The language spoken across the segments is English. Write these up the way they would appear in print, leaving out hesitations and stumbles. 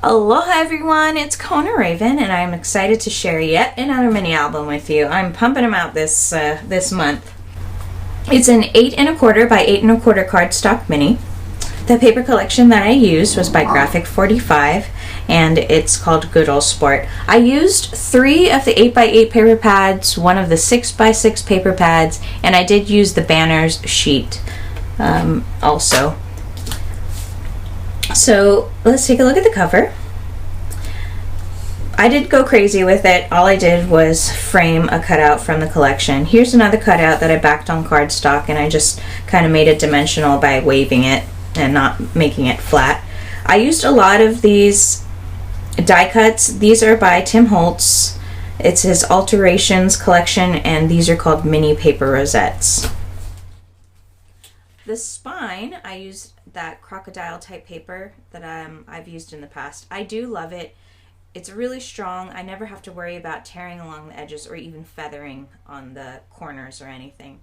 Aloha everyone, it's Kona Raven and I'm excited to share yet another mini album with you. I'm pumping them out this month. It's an 8 1/4 by 8 1/4 cardstock mini. The paper collection that I used was by G45 and it's called Good Ol'Sport. I used 3 of the 8 by 8 paper pads, 1 of the 6 by 6 paper pads, and I did use the banners sheet also. So let's take a look at the cover. I did go crazy with it. All I did was frame a cutout from the collection. Here's another cutout that I backed on cardstock and I just kind of made it dimensional by waving it and not making it flat. I used a lot of these die cuts. These are by Tim Holtz. It's his Alterations collection and these are called mini paper rosettes. The spine, I used that crocodile type paper that I've used in the past. I do love it. It's really strong. I never have to worry about tearing along the edges or even feathering on the corners or anything.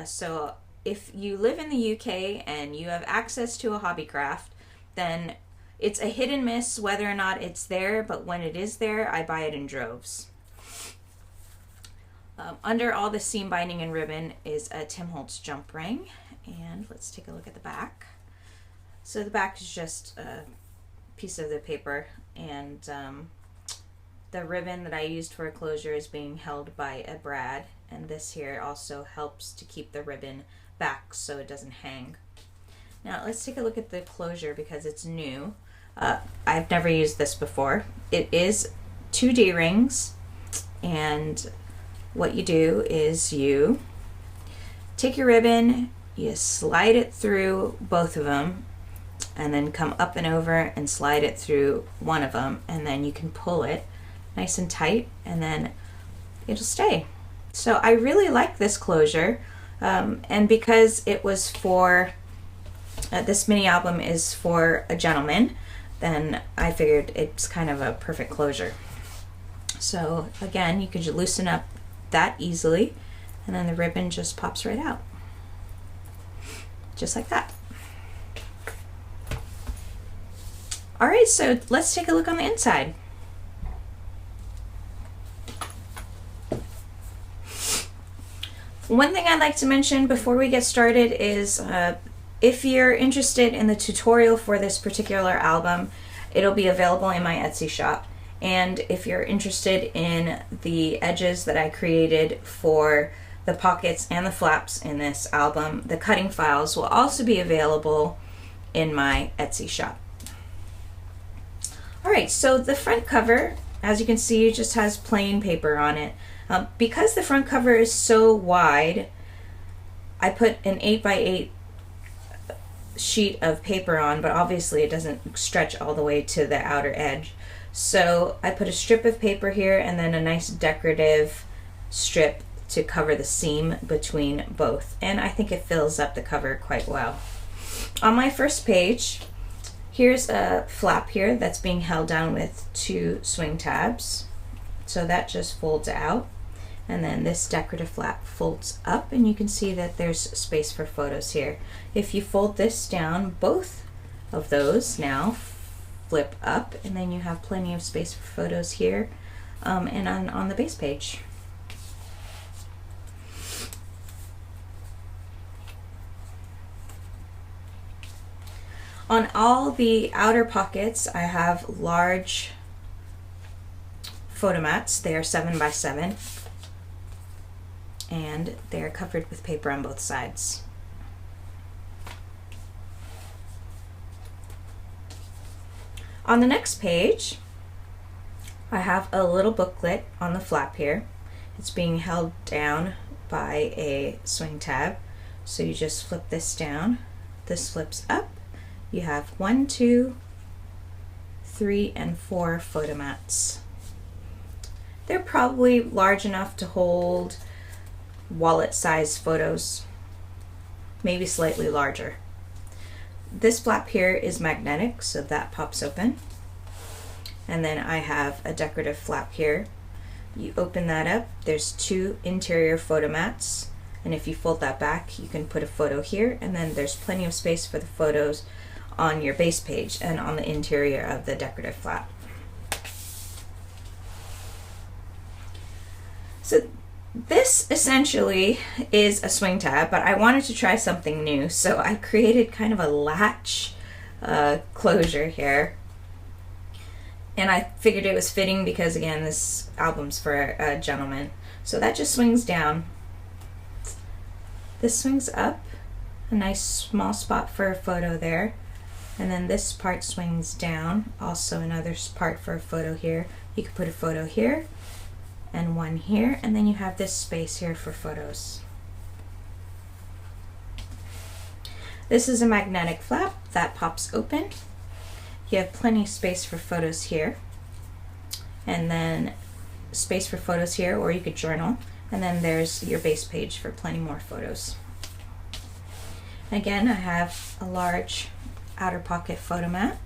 So if you live in the UK and you have access to a hobby craft, then it's a hit and miss whether or not it's there, but when it is there, I buy it in droves. Under all the seam binding and ribbon is a Tim Holtz jump ring. And let's take a look at the back. So the back is just a piece of the paper and the ribbon that I used for a closure is being held by a brad, and this here also helps to keep the ribbon back so it doesn't hang. Now let's take a look at the closure because it's new. I've never used this before. It is 2 D-rings, and what you do is you take your ribbon, you slide it through both of them and then come up and over and slide it through one of them, and then you can pull it nice and tight and then it'll stay. So I really like this closure, and because it was for this mini album is for a gentleman, then I figured it's kind of a perfect closure. So again, you could loosen up that easily and then the ribbon just pops right out. Just like that. All right, so let's take a look on the inside. One thing I'd like to mention before we get started is if you're interested in the tutorial for this particular album, it'll be available in my Etsy shop. And if you're interested in the edges that I created for the pockets and the flaps in this album, the cutting files will also be available in my Etsy shop. Alright, so the front cover, as you can see, just has plain paper on it. Because the front cover is so wide, I put an 8 by 8 sheet of paper on, but obviously it doesn't stretch all the way to the outer edge. So I put a strip of paper here and then a nice decorative strip to cover the seam between both, and I think it fills up the cover quite well. On my first page, here's a flap here that's being held down with 2 swing tabs, so that just folds out, and then this decorative flap folds up and you can see that there's space for photos here. If you fold this down, both of those now flip up and then you have plenty of space for photos here and on the base page. On all the outer pockets, I have large photo mats. They are 7 by 7 and they are covered with paper on both sides. On the next page, I have a little booklet on the flap here. It's being held down by a swing tab. So you just flip this down, this flips up. You have 1, 2, 3, and 4 photo mats. They're probably large enough to hold wallet-sized photos, maybe slightly larger. This flap here is magnetic, so that pops open. And then I have a decorative flap here. You open that up, there's 2 interior photo mats, and if you fold that back, you can put a photo here, and then there's plenty of space for the photos on your base page and on the interior of the decorative flap. So this essentially is a swing tab, but I wanted to try something new, so I created kind of a latch closure here. And I figured it was fitting because, again, this album's for a gentleman. So that just swings down. This swings up, a nice small spot for a photo there. And then this part swings down, also another part for a photo here. You could put a photo here and one here, and then you have this space here for photos. This is a magnetic flap that pops open. You have plenty of space for photos here, and then space for photos here, or you could journal, and then there's your base page for plenty more photos. Again, I have a large outer pocket photo mat.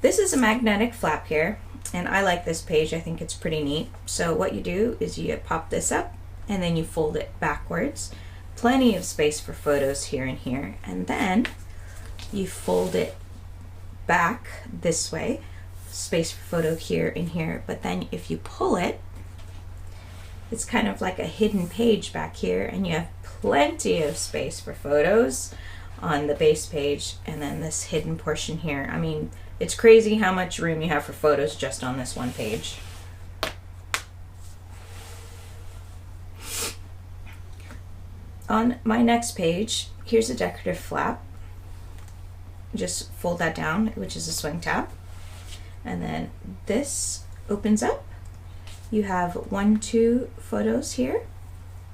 This is a magnetic flap here, and I like this page. I think it's pretty neat. So what you do is you pop this up and then you fold it backwards. Plenty of space for photos here and here, and then you fold it back this way, space for photo here and here, but then if you pull it, it's kind of like a hidden page back here, and you have plenty of space for photos on the base page, and then this hidden portion here. I mean, it's crazy how much room you have for photos just on this one page. On my next page, here's a decorative flap. Just fold that down, which is a swing tab. And then this opens up. You have 1, 2 photos here.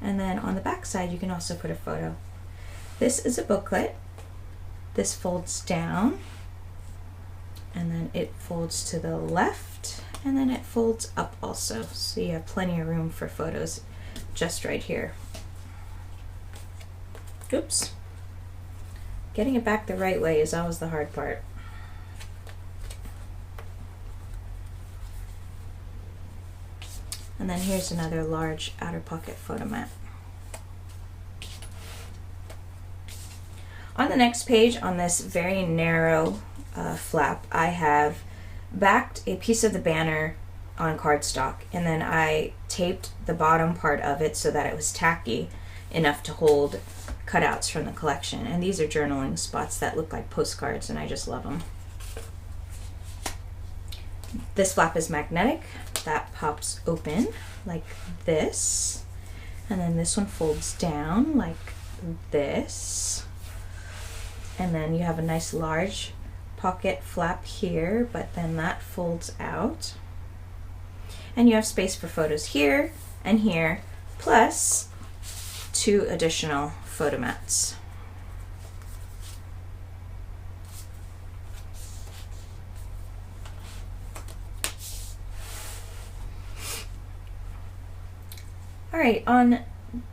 And then on the back side, you can also put a photo. This is a booklet. This folds down. And then it folds to the left. And then it folds up also. So you have plenty of room for photos just right here. Oops. Getting it back the right way is always the hard part. And then here's another large outer pocket photo mat. On the next page, on this very narrow flap, I have backed a piece of the banner on cardstock, and then I taped the bottom part of it so that it was tacky enough to hold cutouts from the collection. And these are journaling spots that look like postcards, and I just love them. This flap is magnetic. That pops open like this, and then this one folds down like this, and then you have a nice large pocket flap here, but then that folds out, and you have space for photos here and here, plus 2 additional photo mats. All right, on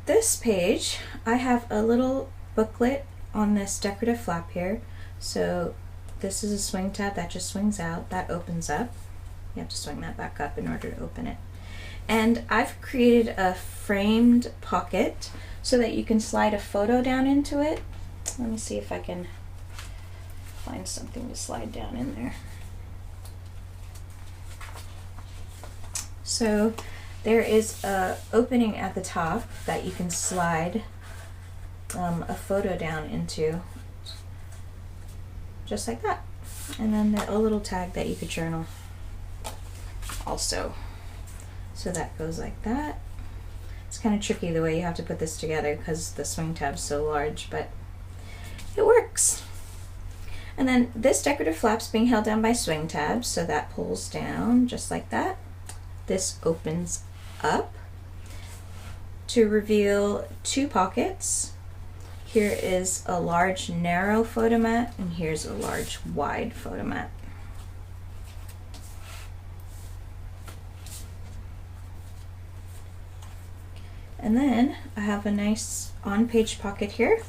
this page, I have a little booklet on this decorative flap here. So this is a swing tab that just swings out, that opens up. You have to swing that back up in order to open it. And I've created a framed pocket so that you can slide a photo down into it. Let me see if I can find something to slide down in there. So there is a opening at the top that you can slide a photo down into, just like that. And then a little tag that you could journal also. So that goes like that. It's kind of tricky the way you have to put this together because the swing tab's so large, but it works. And then this decorative flap's being held down by swing tabs, so that pulls down just like that. This opens up to reveal 2 pockets. Here is a large narrow photo mat, and here's a large wide photo mat. And then I have a nice on-page pocket here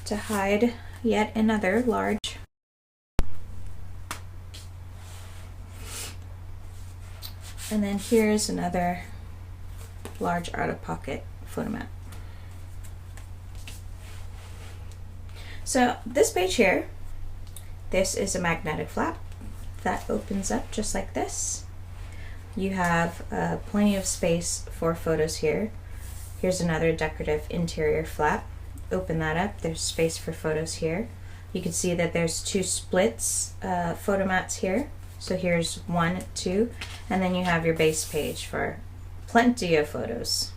to hide yet another large. And then here's another large out-of-pocket photo mat. So this page here, this is a magnetic flap that opens up just like this. You have plenty of space for photos here. Here's another decorative interior flap. Open that up, there's space for photos here. You can see that there's 2 splits, photo mats here. So here's 1, 2, and then you have your base page for plenty of photos.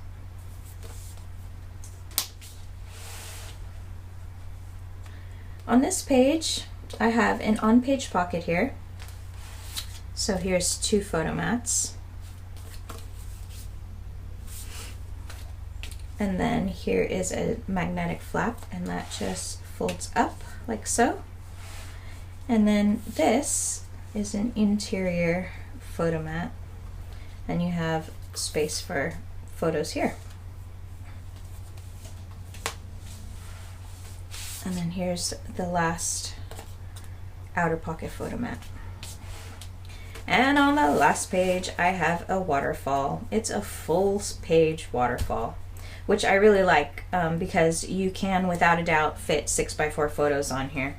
On this page, I have an on-page pocket here. So here's 2 photo mats. And then here is a magnetic flap, and that just folds up like so. And then this is an interior photo mat, and you have space for photos here. And then here's the last outer pocket photo mat. And on the last page, I have a waterfall. It's a full page waterfall, which I really like because you can, without a doubt, fit 6x4 photos on here.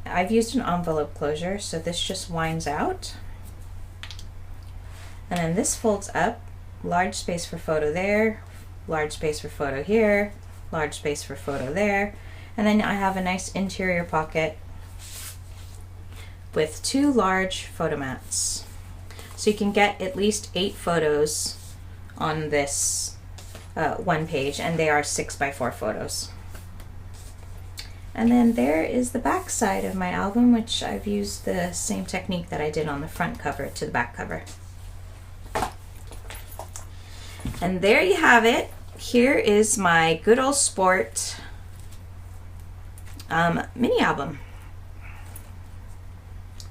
I've used an envelope closure, so this just winds out. And then this folds up, large space for photo there, large space for photo here, large space for photo there. And then I have a nice interior pocket with 2 large photo mats. So you can get at least 8 photos on this one page, and they are 6x4 photos. And then there is the back side of my album, which I've used the same technique that I did on the front cover to the back cover. And there you have it. Here is my Good Ol'Sport mini album.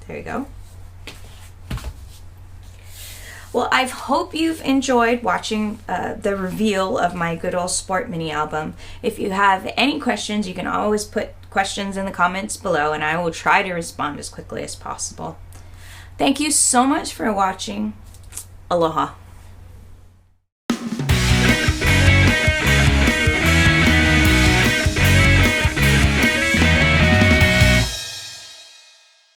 There you go. Well, I hope you've enjoyed watching the reveal of my Good Ol'Sport mini album. If you have any questions, you can always put questions in the comments below, and I will try to respond as quickly as possible. Thank you so much for watching. Aloha.